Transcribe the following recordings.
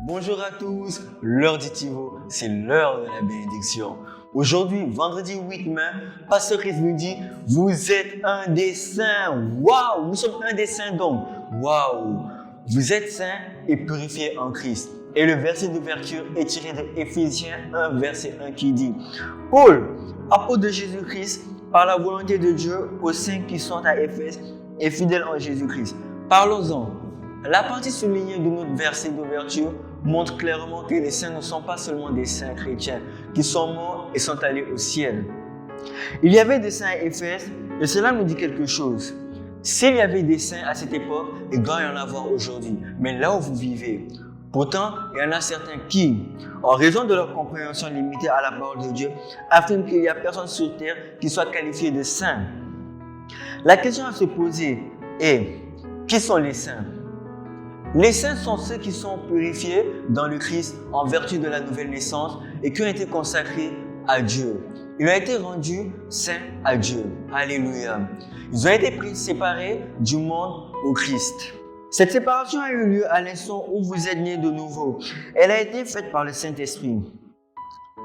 Bonjour à tous, l'heure du Thibaut, c'est l'heure de la bénédiction. Aujourd'hui, vendredi 8 mai, Pasteur Chris nous dit, vous êtes un des saints. Waouh, nous sommes un des saints donc. Waouh, vous êtes saints et purifiés en Christ. Et le verset d'ouverture est tiré de Éphésiens 1, verset 1 qui dit, Paul, apôtre de Jésus-Christ, par la volonté de Dieu, aux saints qui sont à Éphèse et fidèles en Jésus-Christ. Parlons-en. La partie soulignée de notre verset d'ouverture montre clairement que les saints ne sont pas seulement des saints chrétiens qui sont morts et sont allés au ciel. Il y avait des saints à Éphèse et cela nous dit quelque chose. S'il y avait des saints à cette époque, il doit y en avoir aujourd'hui. Mais là où vous vivez, pourtant, il y en a certains qui, en raison de leur compréhension limitée à la parole de Dieu, affirment qu'il n'y a personne sur terre qui soit qualifié de saint. La question à se poser est, qui sont les saints? Les saints sont ceux qui sont purifiés dans le Christ en vertu de la nouvelle naissance et qui ont été consacrés à Dieu. Ils ont été rendus saints à Dieu. Alléluia. Ils ont été séparés du monde au Christ. Cette séparation a eu lieu à l'instant où vous êtes nés de nouveau. Elle a été faite par le Saint-Esprit.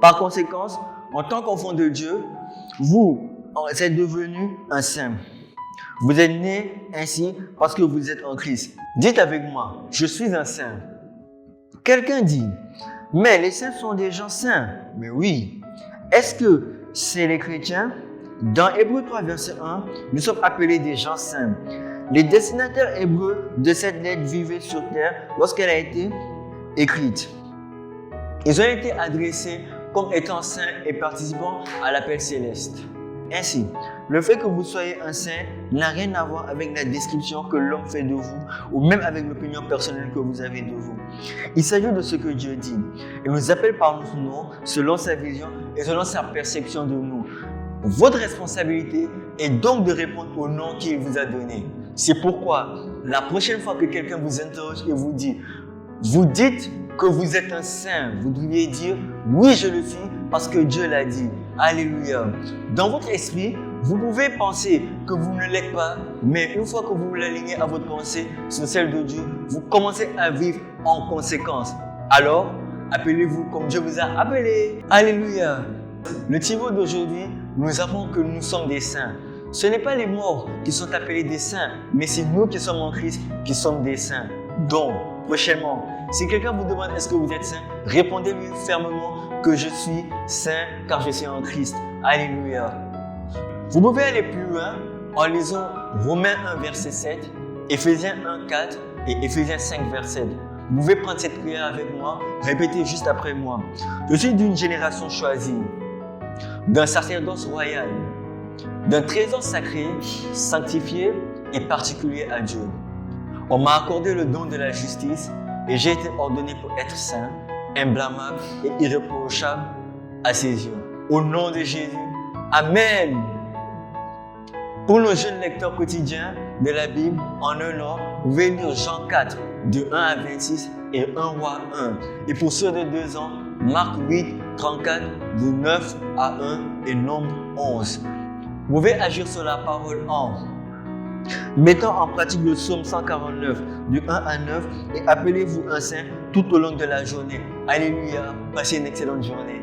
Par conséquent, en tant qu'enfant de Dieu, vous êtes devenu un saint. Vous êtes né ainsi parce que vous êtes en Christ. Dites avec moi, je suis un saint. Quelqu'un dit, mais les saints sont des gens saints. Mais oui. Est-ce que c'est les chrétiens? Dans Hébreux 3, verset 1, nous sommes appelés des gens saints. Les destinataires hébreux de cette lettre vivaient sur terre lorsqu'elle a été écrite. Ils ont été adressés comme étant saints et participant à l'appel céleste. Ainsi, le fait que vous soyez un saint n'a rien à voir avec la description que l'homme fait de vous ou même avec l'opinion personnelle que vous avez de vous. Il s'agit de ce que Dieu dit. Il nous appelle par notre nom, selon sa vision et selon sa perception de nous. Votre responsabilité est donc de répondre au nom qu'il vous a donné. C'est pourquoi, la prochaine fois que quelqu'un vous interroge et vous dit, vous dites que vous êtes un saint, vous devriez dire, oui, je le suis parce que Dieu l'a dit. Alléluia. Dans votre esprit, vous pouvez penser que vous ne l'êtes pas, mais une fois que vous l'alignez à votre pensée sur celle de Dieu, vous commencez à vivre en conséquence. Alors, appelez-vous comme Dieu vous a appelé. Alléluia. Le Thibaut d'aujourd'hui nous apprend que nous sommes des saints. Ce n'est pas les morts qui sont appelés des saints, mais c'est nous qui sommes en Christ qui sommes des saints. Donc, prochainement, si quelqu'un vous demande est-ce que vous êtes saint, répondez-lui fermement que je suis saint car je suis en Christ. Alléluia. Vous pouvez aller plus loin en lisant Romains 1, verset 7, Éphésiens 1, 4 et Éphésiens 5, verset 7. Vous pouvez prendre cette prière avec moi, répétez juste après moi. Je suis d'une génération choisie, d'un sacerdoce royal, d'un trésor sacré, sanctifié et particulier à Dieu. On m'a accordé le don de la justice et j'ai été ordonné pour être saint, imblâmable et irréprochable à ses yeux. Au nom de Jésus, Amen. Pour nos jeunes lecteurs quotidiens de la Bible, en un an, vous pouvez lire Jean 4, de 1 à 26 et 1 Roi 1. Et pour ceux de 2 ans, Marc 8, 34, de 9 à 1 et Nombre 11. Vous pouvez agir sur la parole en mettant en pratique le psaume 149, de 1 à 9 et appelez-vous un saint tout au long de la journée. Alléluia, passez une excellente journée.